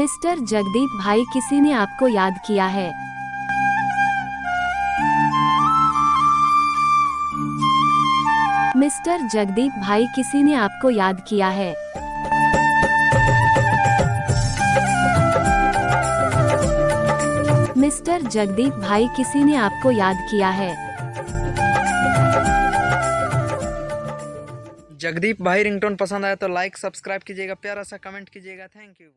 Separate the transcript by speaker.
Speaker 1: Mister Jagdeep भाई, किसी ने आपको याद किया है। मिस्टर जगदीप भाई, किसी ने आपको याद किया है। मिस्टर जगदीप भाई, किसी ने आपको याद किया है।
Speaker 2: जगदीप भाई रिंगटोन पसंद आया तो लाइक सब्सक्राइब कीजिएगा, प्यारा सा कमेंट कीजिएगा। Thank you.